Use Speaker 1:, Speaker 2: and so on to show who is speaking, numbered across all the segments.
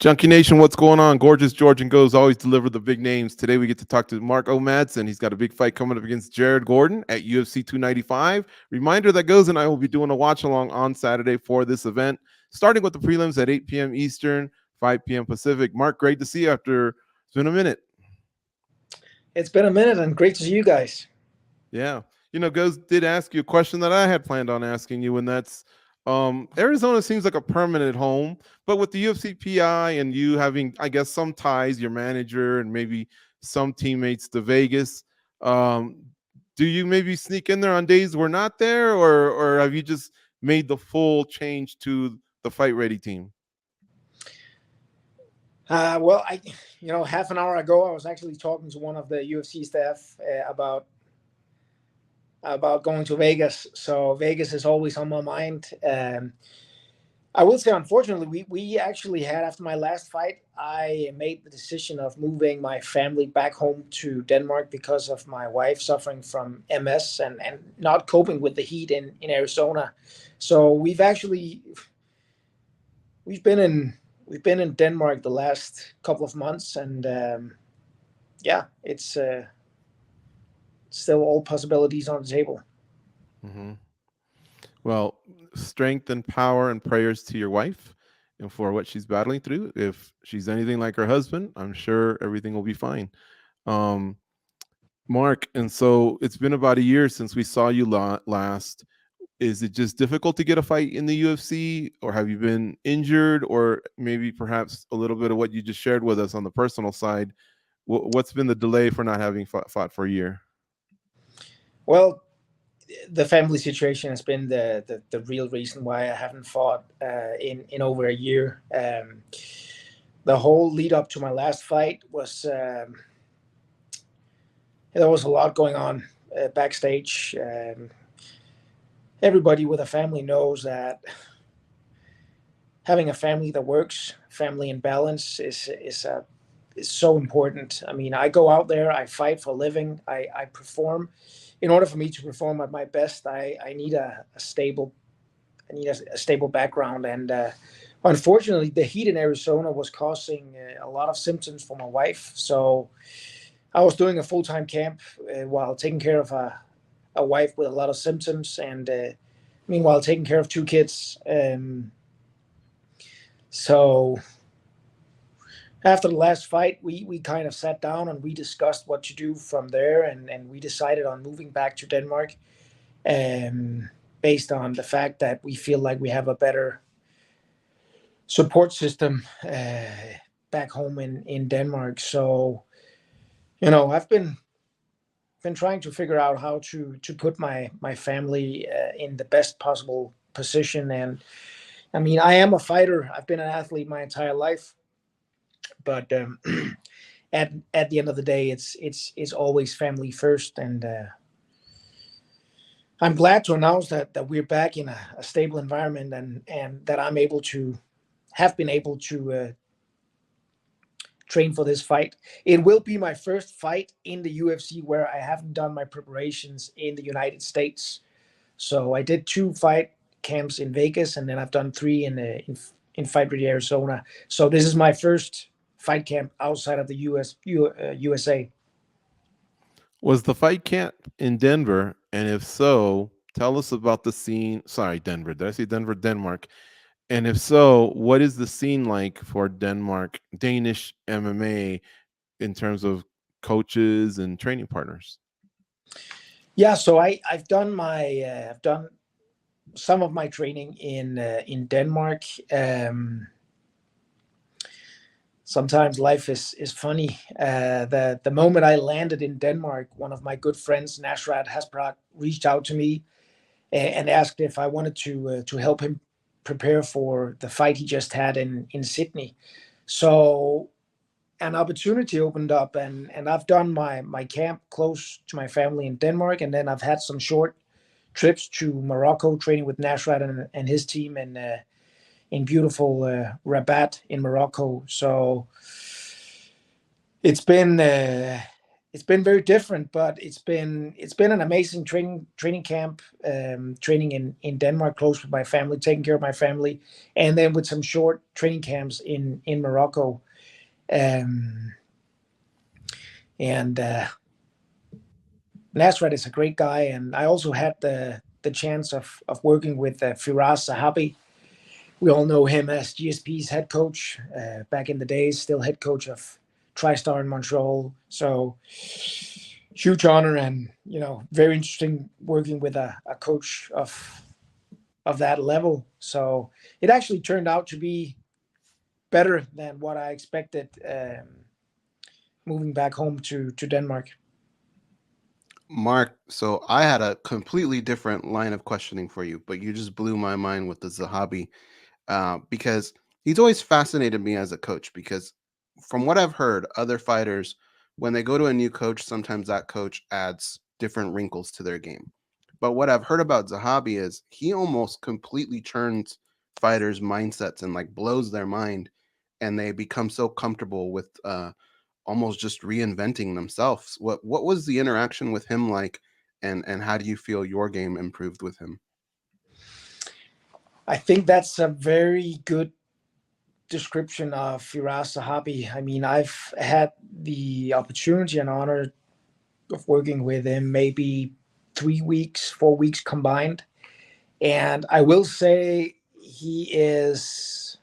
Speaker 1: Junkie Nation, what's going on? Gorgeous George and Goes always deliver the big names. Today we get to talk to Mark Madsen. He's got a big fight coming up against Jared Gordon at UFC 295. Reminder that Goes and I will be doing a watch along on Saturday for this event, starting with the prelims at 8 p.m. Eastern, 5 p.m. Pacific. Mark, great to see you after it's been a minute.
Speaker 2: It's been a minute and great to see you guys.
Speaker 1: Yeah. You know, Goes did ask you a question that I had planned on asking you, and that's Arizona seems like a permanent home, but with the UFC PI and you having, I guess, some ties, your manager and maybe some teammates to Vegas, do you maybe sneak in there on days we're not there, or have you just made the full change to the Fight Ready team?
Speaker 2: Well, half an hour ago, I was actually talking to one of the UFC staff about going to Vegas. So Vegas is always on my mind. I will say, unfortunately, we actually had, after my last fight, I made the decision of moving my family back home to Denmark because of my wife suffering from MS and not coping with the heat in Arizona. So we've been in Denmark the last couple of months, and it's still all possibilities on the table.
Speaker 1: Mm-hmm. Well, strength and power and prayers to your wife and for what she's battling through. If she's anything like her husband, I'm sure everything will be fine. Mark, and so it's been about a year since we saw you last. Is it just difficult to get a fight in the UFC, or have you been injured, or maybe perhaps a little bit of what you just shared with us on the personal side? What's been the delay for not having fought for a year?
Speaker 2: Well, the family situation has been the real reason why I haven't fought in over a year. The whole lead up to my last fight was there was a lot going on backstage. Everybody with a family knows that having a family that works, family in balance, is so important. I mean, I go out there, I fight for a living, I perform. In order for me to perform at my best, I need a stable background. And unfortunately, the heat in Arizona was causing a lot of symptoms for my wife. So I was doing a full-time camp while taking care of a wife with a lot of symptoms, and meanwhile taking care of two kids. So after the last fight, we kind of sat down and we discussed what to do from there, and we decided on moving back to Denmark, based on the fact that we feel like we have a better support system back home in Denmark. So, I've been trying to figure out how to put my family in the best possible position. And I mean, I am a fighter. I've been an athlete my entire life, but at the end of the day, it's always family first. And I'm glad to announce that we're back in a stable environment, and that have been able to train for this fight. It will be my first fight in the UFC where I haven't done my preparations in the United States. So I did 2 fight camps in Vegas, and then I've done 3 in Fight Ready Arizona. So this is my first fight camp outside of the USA.
Speaker 1: Was the fight camp in Denver? And if so, tell us about the scene. Sorry, Denver. Did I say Denver? Denmark. And if so, what is the scene like for Danish MMA in terms of coaches and training partners?
Speaker 2: Yeah, so I've done some of my training in Denmark. Sometimes life is funny. The moment I landed in Denmark, one of my good friends, Nasrat Hasbrat, reached out to me and asked if I wanted to help him prepare for the fight he just had in Sydney. So an opportunity opened up, and I've done my camp close to my family in Denmark, and then I've had some short trips to Morocco training with Nasrat and his team in beautiful Rabat in Morocco. So it's been it's been very different, but it's been an amazing training camp, training in Denmark, close with my family, taking care of my family, and then with some short training camps in Morocco, and Nasrat is a great guy, and I also had the chance of working with Firas Zahabi. We all know him as GSP's head coach back in the days, still head coach of TriStar in Montreal. So huge honor, and very interesting working with a coach of that level. So it actually turned out to be better than what I expected, moving back home to Denmark.
Speaker 3: Mark, so I had a completely different line of questioning for you, but you just blew my mind with the Zahabi, because he's always fascinated me as a coach. Because from what I've heard, other fighters, when they go to a new coach, sometimes that coach adds different wrinkles to their game. But what I've heard about Zahabi is he almost completely turns fighters' mindsets and like blows their mind, and they become so comfortable with almost just reinventing themselves. What was the interaction with him like, and how do you feel your game improved with him?
Speaker 2: I think that's a very good description of Firas Zahabi. I mean, I've had the opportunity and honor of working with him maybe 3 weeks, 4 weeks combined. And I will say he is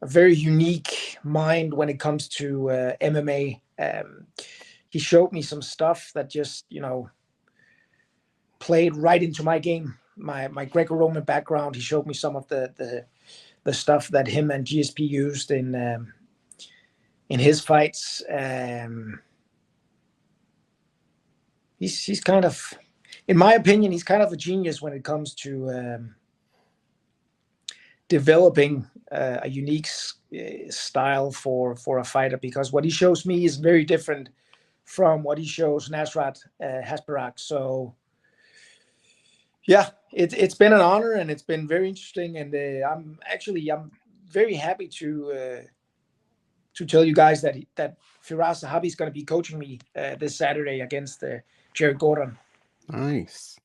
Speaker 2: a very unique mind when it comes to MMA. He showed me some stuff that just, played right into my game. My Greco-Roman background. He showed me some of the stuff that him and GSP used in his fights. He's kind of, in my opinion, he's kind of a genius when it comes to developing a unique style for a fighter, because what he shows me is very different from what he shows Nasrat Hasparak. So yeah, it's been an honor, and it's been very interesting, and I'm very happy to tell you guys that Firas Zahabi is going to be coaching me this Saturday against Jared Gordon.
Speaker 3: Nice.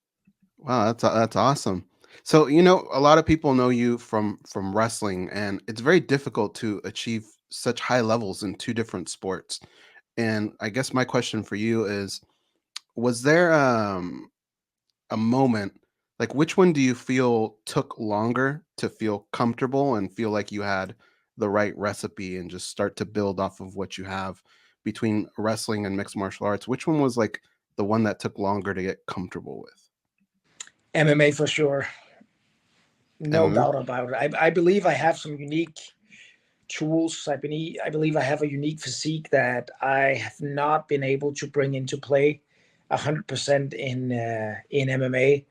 Speaker 3: Wow, that's awesome. So, a lot of people know you from wrestling, and it's very difficult to achieve such high levels in two different sports. And I guess my question for you is, was there a moment, like which one do you feel took longer to feel comfortable and feel like you had the right recipe and just start to build off of what you have between wrestling and mixed martial arts? Which one was like the one that took longer to get comfortable with?
Speaker 2: MMA for sure. No
Speaker 3: MMA?
Speaker 2: doubt about it. I believe I have some unique tools. I believe I have a unique physique that I have not been able to bring into play 100% in MMA,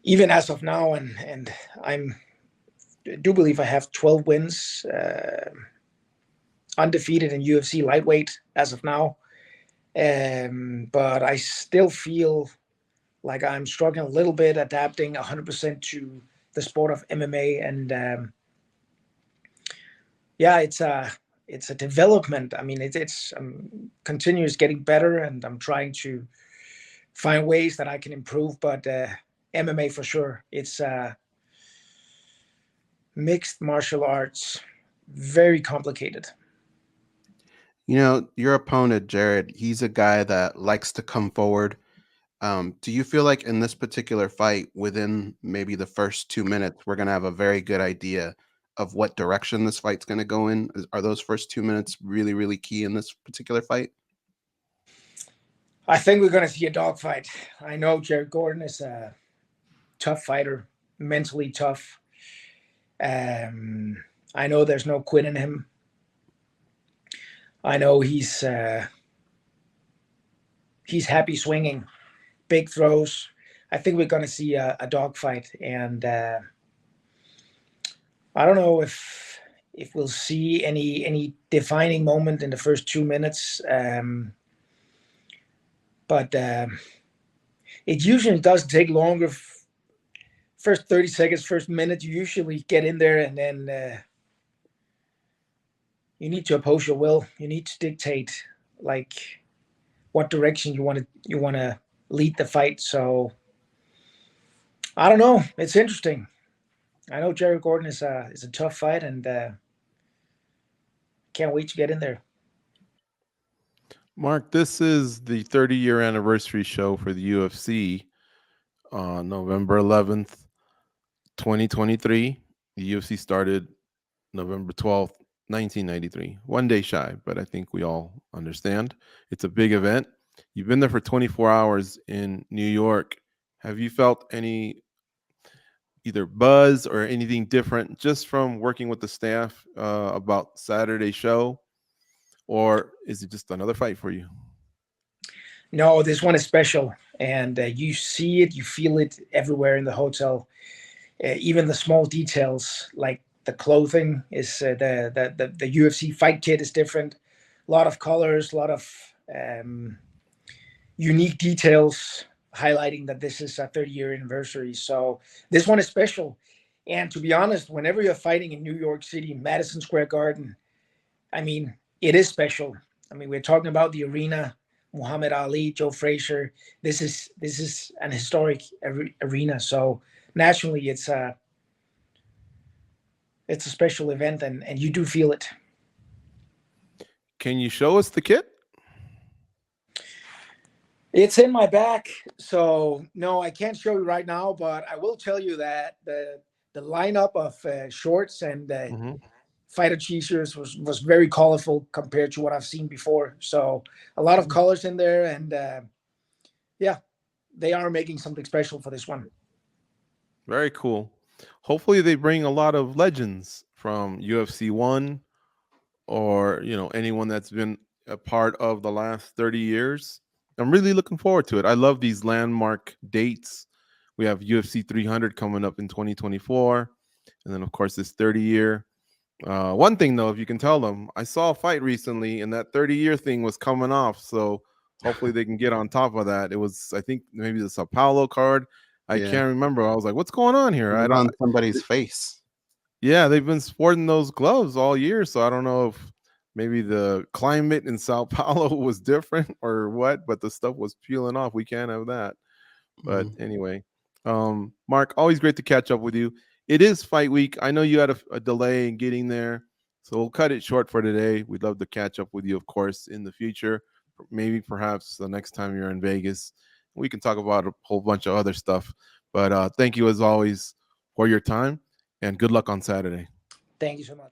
Speaker 2: even as of now. And I'm do believe I have 12 wins, undefeated in UFC lightweight as of now. But I still feel like I'm struggling a little bit adapting 100% to the sport of MMA. And yeah, it's a development. I mean, it's continuous getting better, and I'm trying to find ways that I can improve. But MMA for sure. It's mixed martial arts, very complicated.
Speaker 3: Your opponent, Jared, he's a guy that likes to come forward. Do you feel like in this particular fight, within maybe the first 2 minutes, we're going to have a very good idea of what direction this fight's going to go in? Are those first 2 minutes really, really key in this particular fight?
Speaker 2: I think we're going to see a dogfight. I know Jared Gordon is a tough fighter, mentally tough. I know there's no quit in him. I know he's happy swinging, big throws. I think we're going to see a dogfight, and I don't know if we'll see any defining moment in the first 2 minutes. But it usually doesn't take longer. First 30 seconds, first minute, you usually get in there, and then you need to oppose your will. You need to dictate like what direction you want to lead the fight. So I don't know. It's interesting. I know Jerry Gordon is a tough fight, and can't wait to get in there.
Speaker 1: Mark, this is the 30-year anniversary show for the UFC on November 11th, 2023. The UFC started November 12th, 1993. 1 day shy, but I think we all understand. It's a big event. You've been there for 24 hours in New York. Have you felt any either buzz or anything different just from working with the staff about Saturday's show? Or is it just another fight for you?
Speaker 2: No, this one is special, and you see it, you feel it everywhere in the hotel. Even the small details, like the clothing is the UFC fight kit is different. A lot of colors, a lot of unique details highlighting that this is a 30-year anniversary. So this one is special. And to be honest, whenever you're fighting in New York City, Madison Square Garden, I mean, it is special. I mean, we're talking about the arena, Muhammad Ali, Joe Frazier. This is an historic arena. So nationally, it's a special event, and you do feel it.
Speaker 1: Can you show us the kit?
Speaker 2: It's in my back, so no, I can't show you right now, but I will tell you that the lineup of shorts and fighter t-shirts was very colorful compared to what I've seen before. So a lot of colors in there, and yeah, they are making something special for this one.
Speaker 1: Very cool. Hopefully they bring a lot of legends from UFC 1 or, anyone that's been a part of the last 30 years. I'm really looking forward to it. I love these landmark dates. We have UFC 300 coming up in 2024. And then, of course, this 30-year. One thing, though, if you can tell them, I saw a fight recently, and that 30-year thing was coming off. So hopefully they can get on top of that. It was, I think, maybe the Sao Paulo card. I can't remember. I was like, what's going on here?
Speaker 3: I don't on somebody's face.
Speaker 1: Yeah, they've been sporting those gloves all year. So I don't know if maybe the climate in Sao Paulo was different or what, but the stuff was peeling off. We can't have that. But anyway, Mark, always great to catch up with you. It is fight week. I know you had a delay in getting there, so we'll cut it short for today. We'd love to catch up with you, of course, in the future. Maybe perhaps the next time you're in Vegas, we can talk about a whole bunch of other stuff. But thank you as always for your time, and good luck on Saturday.
Speaker 2: Thank you so much.